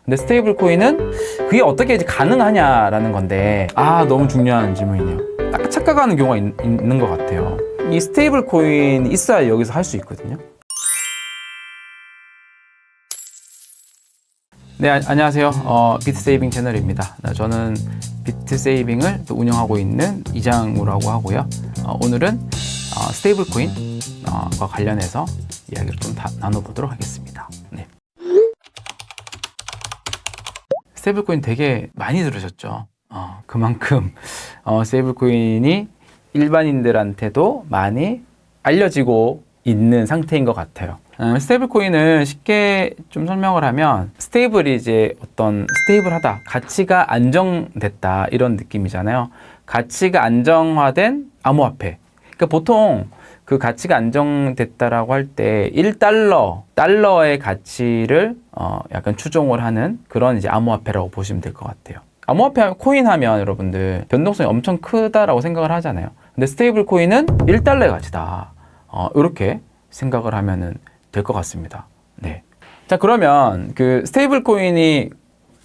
근데 스테이블 코인은 그게 어떻게 이제 가능하냐라는 건데, 너무 중요한 질문이네요. 딱 착각하는 경우가 있는 것 같아요. 이 스테이블 코인이 있어야 여기서 할 수 있거든요. 네, 안녕하세요. 비트세이빙 채널입니다. 저는 비트세이빙을 운영하고 있는 이장우라고 하고요. 오늘은 스테이블 코인과 관련해서 이야기를 좀 나눠보도록 하겠습니다. 네. 스테이블 코인 되게 많이 들으셨죠? 그만큼 스테이블 코인이 일반인들한테도 많이 알려지고 있는 상태인 것 같아요. 스테이블 코인을 쉽게 좀 설명을 하면, 스테이블이 이제 어떤 스테이블하다, 가치가 안정됐다, 이런 느낌이잖아요. 가치가 안정화된 암호화폐. 그러니까 보통 그 가치가 안정됐다라고 할 때 1달러의 가치를 약간 추종을 하는 그런 이제 암호화폐라고 보시면 될 것 같아요. 암호화폐 코인 하면 여러분들 변동성이 엄청 크다라고 생각을 하잖아요. 근데 스테이블 코인은 1달러의 가치다. 이렇게 생각을 하면은 될 것 같습니다. 네. 자, 그러면 그 스테이블 코인이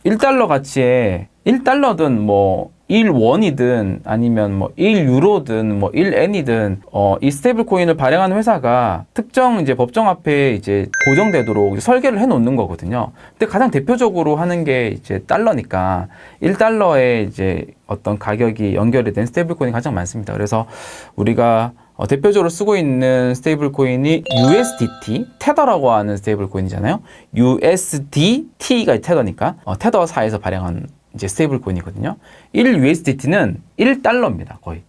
1달러 가치에 1달러든 뭐 1원이든 아니면 뭐 1유로든 뭐 1엔이든 이 스테이블 코인을 발행하는 회사가 특정 이제 법정화폐에 이제 고정되도록 설계를 해 놓는 거거든요. 근데 가장 대표적으로 하는 게 이제 달러니까 1달러에 이제 어떤 가격이 연결이 된 스테이블 코인이 가장 많습니다. 그래서 우리가 대표적으로 쓰고 있는 스테이블 코인이 USDT, 테더라고 하는 스테이블 코인이잖아요. USDT가 테더니까 테더사에서 발행한 이제 스테이블 코인이거든요. 1USDT는 1달러입니다, 거의.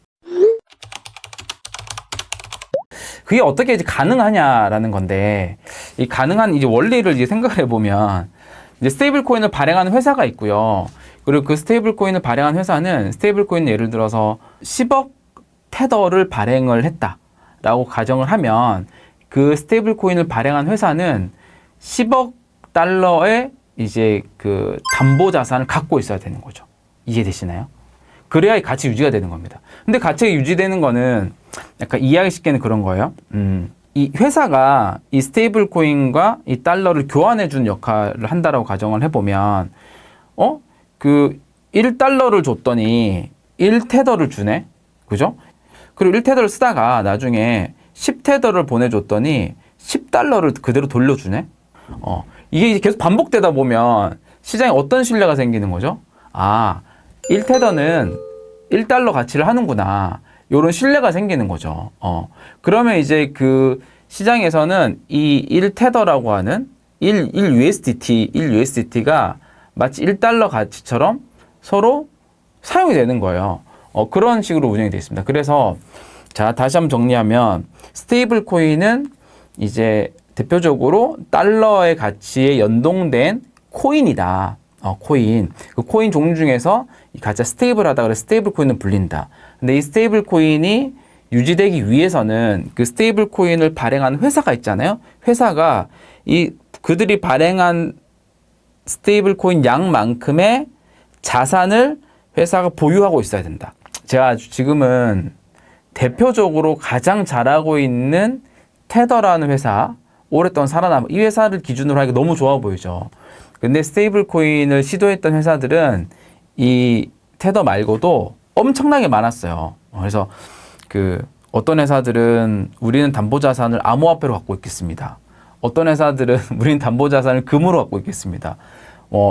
그게 어떻게 이제 가능하냐라는 건데, 이 가능한 이제 원리를 이제 생각을 해보면, 이제 스테이블 코인을 발행하는 회사가 있고요. 그리고 그 스테이블 코인을 발행한 회사는 스테이블 코인 예를 들어서 10억 테더를 발행을 했다라고 가정을 하면, 그 스테이블 코인을 발행한 회사는 10억 달러의 이제 그 담보 자산을 갖고 있어야 되는 거죠. 이해되시나요? 그래야 이 가치 유지가 되는 겁니다. 근데 가치가 유지되는 거는 약간 이해하기 쉽게는 그런 거예요. 이 회사가 이 스테이블 코인과 이 달러를 교환해 주는 역할을 한다라고 가정을 해보면, 그 1달러를 줬더니 1테더를 주네? 그죠? 그리고 1테더를 쓰다가 나중에 10테더를 보내줬더니 10달러를 그대로 돌려주네? 이게 계속 반복되다 보면 시장에 어떤 신뢰가 생기는 거죠? 1테더는 1달러 가치를 하는구나. 이런 신뢰가 생기는 거죠. 그러면 이제 그 시장에서는 이 1테더라고 하는 1USDT가 마치 1달러 가치처럼 서로 사용이 되는 거예요. 그런 식으로 운영이 되어 있습니다. 그래서 자, 다시 한번 정리하면 스테이블 코인은 이제 대표적으로 달러의 가치에 연동된 코인이다. 코인. 그 코인 종류 중에서 이 가치가 스테이블하다 그래서 스테이블 코인을 불린다. 근데 이 스테이블 코인이 유지되기 위해서는 그 스테이블 코인을 발행하는 회사가 있잖아요. 회사가 그들이 발행한 스테이블 코인 양만큼의 자산을 회사가 보유하고 있어야 된다. 제가 지금은 대표적으로 가장 잘하고 있는 테더라는 회사, 오랫동안 살아남은 이 회사를 기준으로 하니까 너무 좋아 보이죠. 근데 스테이블 코인을 시도했던 회사들은 이 테더 말고도 엄청나게 많았어요. 그래서 어떤 회사들은 우리는 담보자산을 암호화폐로 갖고 있겠습니다. 어떤 회사들은 우리는 담보자산을 금으로 갖고 있겠습니다.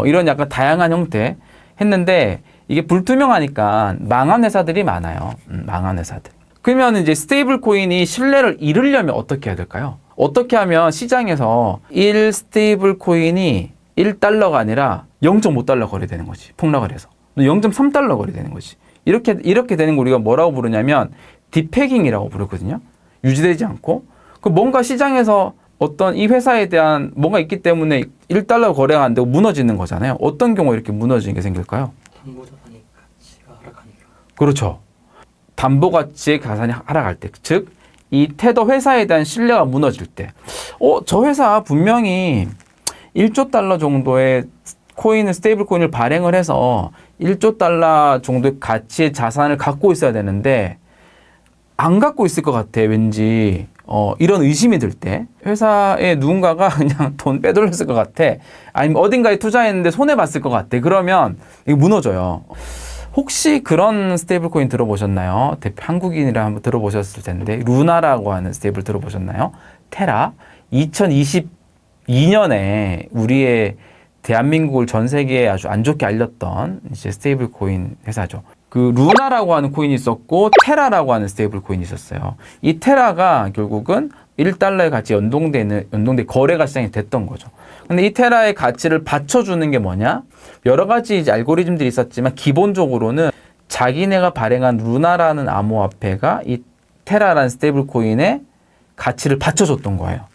이런 약간 다양한 형태 했는데 이게 불투명하니까 망한 회사들이 많아요. 망한 회사들. 그러면 이제 스테이블 코인이 신뢰를 잃으려면 어떻게 해야 될까요? 어떻게 하면 시장에서 1 스테이블 코인이 1달러가 아니라 0.5달러 거래되는 거지. 폭락을 해서. 0.3달러 거래되는 거지. 이렇게 되는 거 우리가 뭐라고 부르냐면 디패깅이라고 부르거든요. 유지되지 않고. 뭔가 시장에서 어떤 이 회사에 대한 뭔가 있기 때문에 1달러 거래가 안 되고 무너지는 거잖아요. 어떤 경우에 이렇게 무너지는 게 생길까요? 담보자산이 가치가 하락하니까. 그렇죠. 담보 가치의 가산이 하락할 때, 즉 이 테더 회사에 대한 신뢰가 무너질 때, 저 회사 분명히 1조 달러 정도의 스테이블 코인을 발행을 해서 1조 달러 정도의 가치의 자산을 갖고 있어야 되는데 안 갖고 있을 것 같아. 왠지 이런 의심이 들 때 회사에 누군가가 그냥 돈 빼돌렸을 것 같아. 아니면 어딘가에 투자했는데 손해봤을 것 같아. 그러면 이거 무너져요. 혹시 그런 스테이블 코인 들어보셨나요? 대표 한국인이라 한번 들어보셨을 텐데 루나라고 하는 스테이블 들어보셨나요? 테라 2022년에 우리의 대한민국을 전 세계에 아주 안 좋게 알렸던 이제 스테이블 코인 회사죠. 그 루나라고 하는 코인이 있었고 테라라고 하는 스테이블 코인이 있었어요. 이 테라가 결국은 1달러의 가치 연동돼 거래가 시작이 됐던 거죠. 근데 이 테라의 가치를 받쳐주는 게 뭐냐? 여러 가지 이제 알고리즘들이 있었지만 기본적으로는 자기네가 발행한 루나라는 암호화폐가 이 테라라는 스테이블 코인의 가치를 받쳐줬던 거예요.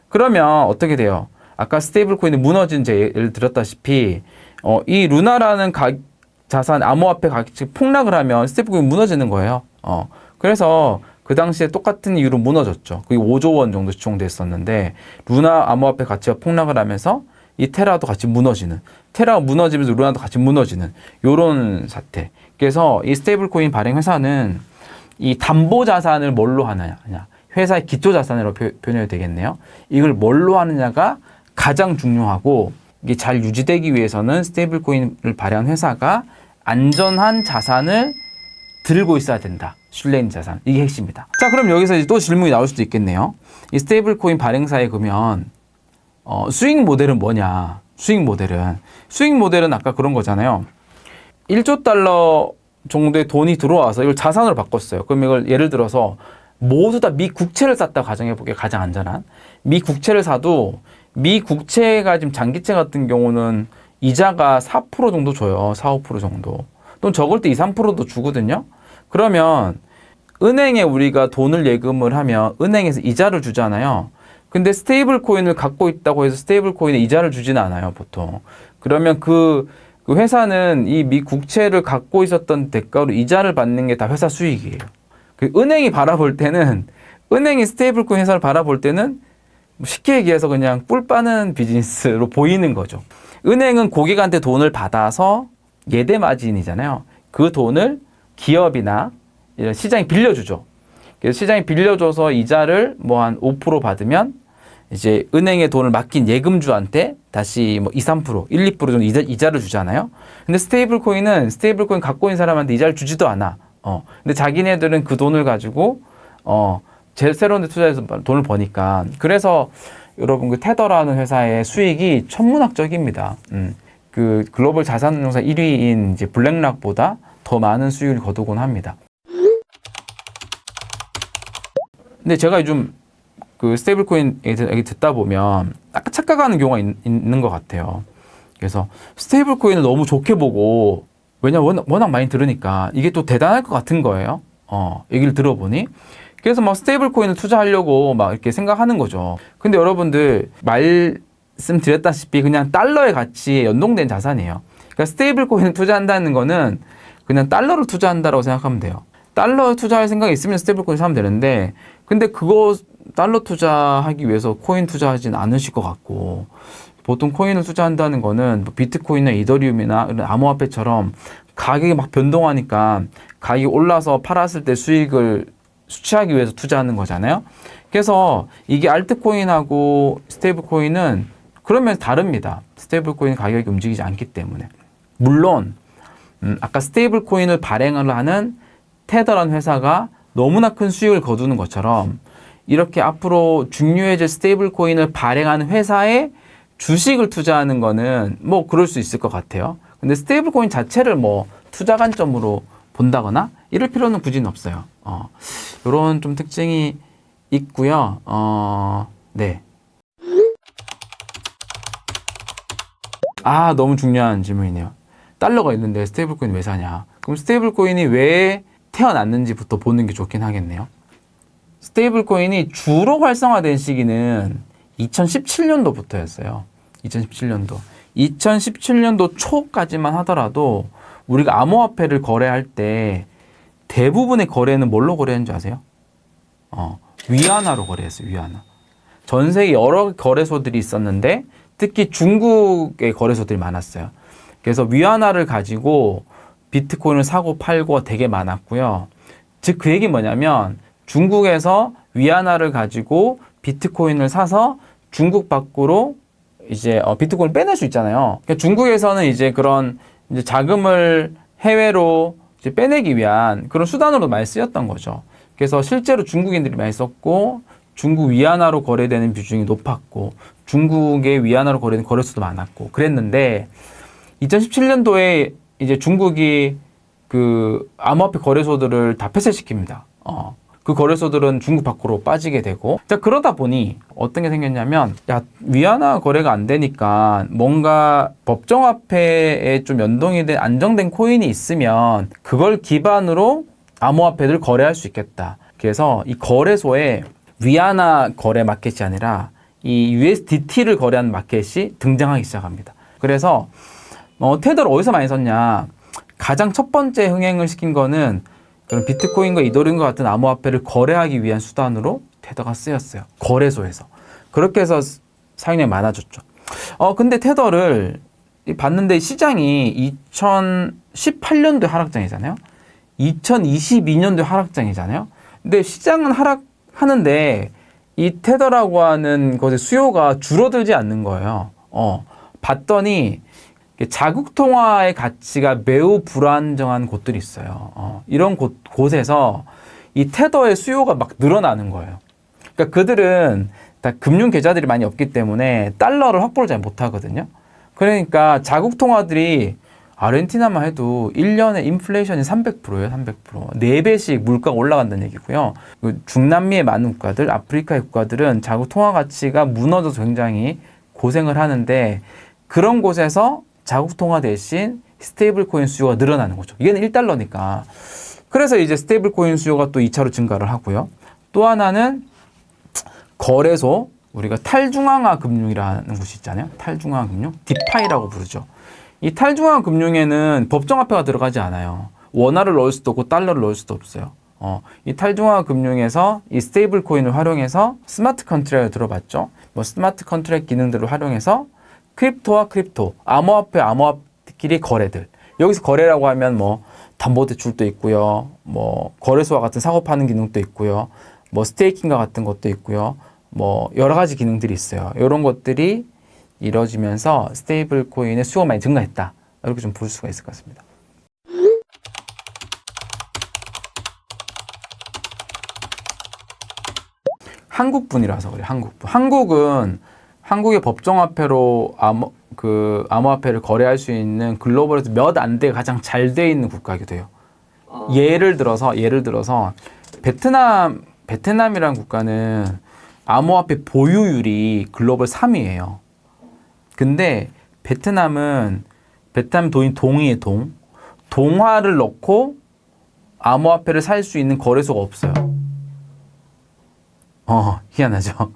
그러면 어떻게 돼요? 아까 스테이블 코인이 무너진 예를 들었다시피 이 루나라는 자산 암호화폐 가치 폭락을 하면 스테이블 코인이 무너지는 거예요. 그래서 그 당시에 똑같은 이유로 무너졌죠. 그게 5조 원 정도 시총됐었는데 루나 암호화폐 가치가 폭락을 하면서 이 테라도 같이 무너지는, 테라가 무너지면서 루나도 같이 무너지는 요런 사태. 그래서 이 스테이블 코인 발행 회사는 이 담보 자산을 뭘로 하느냐, 회사의 기초 자산으로 표현해도 되겠네요. 이걸 뭘로 하느냐가 가장 중요하고, 이게 잘 유지되기 위해서는 스테이블 코인을 발행한 회사가 안전한 자산을 들고 있어야 된다. 신뢰 있는 자산. 이게 핵심이다. 자, 그럼 여기서 이제 또 질문이 나올 수도 있겠네요. 이 스테이블 코인 발행사에 그러면 수익 모델은 뭐냐? 수익 모델은 아까 그런 거잖아요. 1조 달러 정도의 돈이 들어와서 이걸 자산으로 바꿨어요. 그럼 이걸 예를 들어서 모두 다 미 국채를 샀다 가정해보기에 가장 안전한 미 국채를 사도 미 국채가 지금 장기채 같은 경우는 이자가 4% 정도 줘요. 4, 5% 정도. 또는 적을 때 2, 3%도 주거든요. 그러면 은행에 우리가 돈을 예금을 하면 은행에서 이자를 주잖아요. 근데 스테이블 코인을 갖고 있다고 해서 스테이블 코인에 이자를 주지는 않아요, 보통. 그러면 그 회사는 이 미 국채를 갖고 있었던 대가로 이자를 받는 게 다 회사 수익이에요. 은행이 바라볼 때는, 은행이 스테이블 코인 회사를 바라볼 때는 쉽게 얘기해서 그냥 뿔 빠는 비즈니스로 보이는 거죠. 은행은 고객한테 돈을 받아서 예대 마진이잖아요. 그 돈을 기업이나 이런 시장에 빌려주죠. 그래서 시장에 빌려줘서 이자를 뭐 한 5% 받으면 이제 은행에 돈을 맡긴 예금주한테 다시 뭐 2, 3%, 1, 2% 정도 이자를 주잖아요. 근데 스테이블 코인은 스테이블 코인 갖고 있는 사람한테 이자를 주지도 않아. 근데 자기네들은 그 돈을 가지고 새로운 데 투자해서 돈을 버니까. 그래서 여러분 그 테더라는 회사의 수익이 천문학적입니다. 그 글로벌 자산운용사 1위인 이제 블랙락보다 더 많은 수익을 거두곤 합니다. 근데 제가 요즘 그 스테이블 코인 얘기 듣다 보면 약간 착각하는 경우가 있는 것 같아요. 그래서 스테이블 코인을 너무 좋게 보고, 왜냐면 워낙 많이 들으니까 이게 또 대단할 것 같은 거예요. 얘기를 들어보니. 그래서 막 스테이블 코인을 투자하려고 막 이렇게 생각하는 거죠. 근데 여러분들 말씀드렸다시피 그냥 달러의 가치에 연동된 자산이에요. 그러니까 스테이블 코인을 투자한다는 거는 그냥 달러를 투자한다라고 생각하면 돼요. 달러 투자할 생각이 있으면 스테이블 코인 사면 되는데, 근데 그거 달러 투자하기 위해서 코인 투자하진 않으실 것 같고, 보통 코인을 투자한다는 거는 뭐 비트코인이나 이더리움이나 이런 암호화폐처럼 가격이 막 변동하니까 가격이 올라서 팔았을 때 수익을 수취하기 위해서 투자하는 거잖아요. 그래서 이게 알트코인하고 스테이블 코인은 그런 면에서 다릅니다. 스테이블 코인 가격이 움직이지 않기 때문에. 물론 아까 스테이블 코인을 발행을 하는 테더라는 회사가 너무나 큰 수익을 거두는 것처럼 이렇게 앞으로 중요해질 스테이블 코인을 발행하는 회사에 주식을 투자하는 거는 뭐 그럴 수 있을 것 같아요. 근데 스테이블 코인 자체를 뭐 투자 관점으로 본다거나 이럴 필요는 굳이 없어요. 이런 좀 특징이 있고요. 네. 너무 중요한 질문이네요. 달러가 있는데 스테이블 코인 왜 사냐? 그럼 스테이블 코인이 왜 태어났는지부터 보는 게 좋긴 하겠네요. 스테이블 코인이 주로 활성화된 시기는 2017년도부터였어요. 2017년도. 2017년도 초까지만 하더라도 우리가 암호화폐를 거래할 때 대부분의 거래는 뭘로 거래했는지 아세요? 위안화로 거래했어요. 위안화. 전 세계 여러 거래소들이 있었는데 특히 중국의 거래소들이 많았어요. 그래서 위안화를 가지고 비트코인을 사고 팔고 되게 많았고요. 즉 그 얘기 뭐냐면 중국에서 위안화를 가지고 비트코인을 사서 중국 밖으로 이제 비트코인을 빼낼 수 있잖아요. 그러니까 중국에서는 이제 그런 이제 자금을 해외로 이제 빼내기 위한 그런 수단으로 많이 쓰였던 거죠. 그래서 실제로 중국인들이 많이 썼고 중국 위안화로 거래되는 비중이 높았고 중국의 위안화로 거래되는 거래수도 많았고 그랬는데 2017년도에 이제 중국이 그 암호화폐 거래소들을 다 폐쇄시킵니다. 그 거래소들은 중국 밖으로 빠지게 되고 자 그러다 보니 어떤 게 생겼냐면 야 위안화 거래가 안 되니까 뭔가 법정화폐에 좀 연동이 된 안정된 코인이 있으면 그걸 기반으로 암호화폐를 거래할 수 있겠다. 그래서 이 거래소에 위안화 거래 마켓이 아니라 이 USDT를 거래하는 마켓이 등장하기 시작합니다. 그래서 테더를 어디서 많이 썼냐? 가장 첫 번째 흥행을 시킨 거는 그런 비트코인과 이더리움과 같은 암호화폐를 거래하기 위한 수단으로 테더가 쓰였어요. 거래소에서. 그렇게 해서 사용량이 많아졌죠. 근데 테더를 봤는데 시장이 2018년도에 하락장이잖아요. 2022년도에 하락장이잖아요. 근데 시장은 하락하는데 이 테더라고 하는 것의 수요가 줄어들지 않는 거예요. 봤더니 자국 통화의 가치가 매우 불안정한 곳들이 있어요. 이런 곳에서 이 테더의 수요가 막 늘어나는 거예요. 그러니까 그들은 다 금융 계좌들이 많이 없기 때문에 달러를 확보를 잘 못하거든요. 그러니까 자국 통화들이 아르헨티나만 해도 1년에 인플레이션이 300%예요, 300%. 4배씩 물가가 올라간다는 얘기고요. 중남미의 많은 국가들, 아프리카의 국가들은 자국 통화 가치가 무너져서 굉장히 고생을 하는데 그런 곳에서 자국 통화 대신 스테이블 코인 수요가 늘어나는 거죠. 이게 1달러니까. 그래서 이제 스테이블 코인 수요가 또 2차로 증가를 하고요. 또 하나는 거래소, 우리가 탈중앙화 금융이라는 곳이 있잖아요. 탈중앙화 금융, 디파이라고 부르죠. 이 탈중앙화 금융에는 법정화폐가 들어가지 않아요. 원화를 넣을 수도 없고 달러를 넣을 수도 없어요. 이 탈중앙화 금융에서 이 스테이블 코인을 활용해서 스마트 컨트랙을 들어봤죠. 스마트 컨트랙 기능들을 활용해서 크립토와 크립토, 암호화폐끼리 거래들. 여기서 거래라고 하면 담보대출도 있고요. 거래소와 같은 사고 파는 기능도 있고요. 스테이킹과 같은 것도 있고요. 여러 가지 기능들이 있어요. 이런 것들이 이루어지면서 스테이블 코인의 수요가 많이 증가했다. 이렇게 좀 볼 수가 있을 것 같습니다. 한국분이라서 그래요. 한국은 한국의 법정화폐로 암호화폐를 거래할 수 있는 글로벌에서 몇 안 돼 가장 잘 돼 있는 국가이기도 해요. 예를 들어서 베트남이라는 국가는 암호화폐 보유율이 글로벌 3위예요. 근데 베트남 돈이 동이에요, 동화를 넣고 암호화폐를 살 수 있는 거래소가 없어요. 희한하죠.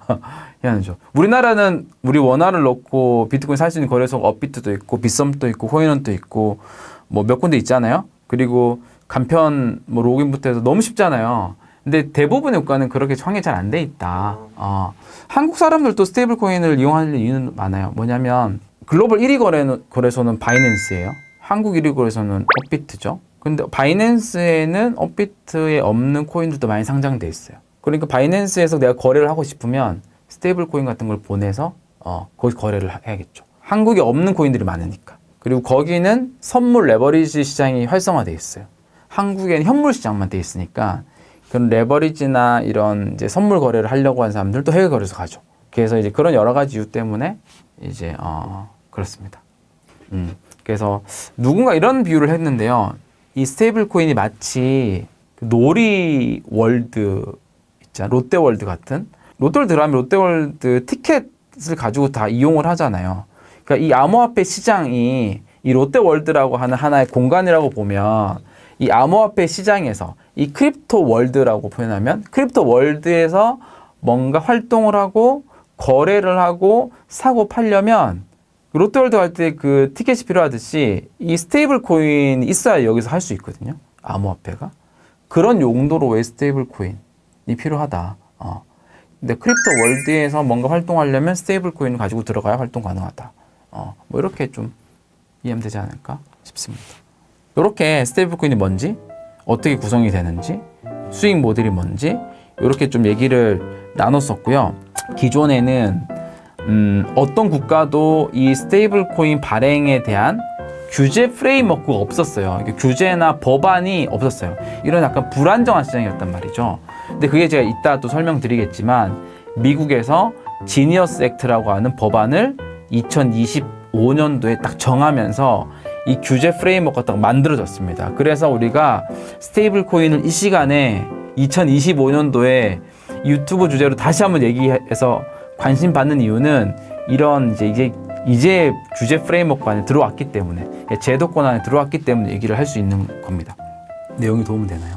희한하죠. 우리나라는 우리 원화를 넣고 비트코인 살 수 있는 거래소가 업비트도 있고 빗썸도 있고 코인원도 있고 몇 군데 있잖아요. 그리고 간편 로그인부터 해서 너무 쉽잖아요. 근데 대부분의 국가는 그렇게 창이 잘 안 돼 있다. 한국 사람들도 스테이블 코인을 이용하는 이유는 많아요. 뭐냐면 글로벌 1위 거래소는 바이낸스예요. 한국 1위 거래소는 업비트죠. 근데 바이낸스에는 업비트에 없는 코인들도 많이 상장돼 있어요. 그러니까 바이낸스에서 내가 거래를 하고 싶으면 스테이블 코인 같은 걸 보내서 거기서 거래를 해야겠죠. 한국에 없는 코인들이 많으니까. 그리고 거기는 선물 레버리지 시장이 활성화돼 있어요. 한국에는 현물 시장만 돼 있으니까 그런 레버리지나 이런 이제 선물 거래를 하려고 하는 사람들도 해외 거래소 가죠. 그래서 이제 그런 여러 가지 이유 때문에 이제 그렇습니다. 그래서 누군가 이런 비유를 했는데요. 이 스테이블 코인이 마치 놀이 월드 있잖아. 롯데월드 같은. 롯데월드 들어가면 롯데월드 티켓을 가지고 다 이용을 하잖아요. 그러니까 이 암호화폐 시장이 이 롯데월드라고 하는 하나의 공간이라고 보면 이 암호화폐 시장에서 이 크립토 월드라고 표현하면 크립토 월드에서 뭔가 활동을 하고 거래를 하고 사고 팔려면 롯데월드 갈 때 그 티켓이 필요하듯이 이 스테이블 코인이 있어야 여기서 할 수 있거든요. 암호화폐가. 그런 용도로 왜 스테이블 코인이 필요하다. 근데 크립토 월드에서 뭔가 활동하려면 스테이블 코인을 가지고 들어가야 활동 가능하다. 이렇게 좀 이해하면 되지 않을까 싶습니다. 이렇게 스테이블 코인이 뭔지, 어떻게 구성이 되는지, 수익 모델이 뭔지, 이렇게 좀 얘기를 나눴었고요. 기존에는 어떤 국가도 이 스테이블 코인 발행에 대한 규제 프레임워크가 없었어요. 이게 규제나 법안이 없었어요. 이런 약간 불안정한 시장이었단 말이죠. 근데 그게 제가 이따 또 설명드리겠지만 미국에서 지니어스 액트라고 하는 법안을 2025년도에 딱 정하면서 이 규제 프레임워크가 딱 만들어졌습니다. 그래서 우리가 스테이블 코인을 이 시간에 2025년도에 유튜브 주제로 다시 한번 얘기해서 관심 받는 이유는 이런 이제 규제 프레임워크 안에 들어왔기 때문에, 제도권 안에 들어왔기 때문에 얘기를 할 수 있는 겁니다. 내용이 도움이 되나요?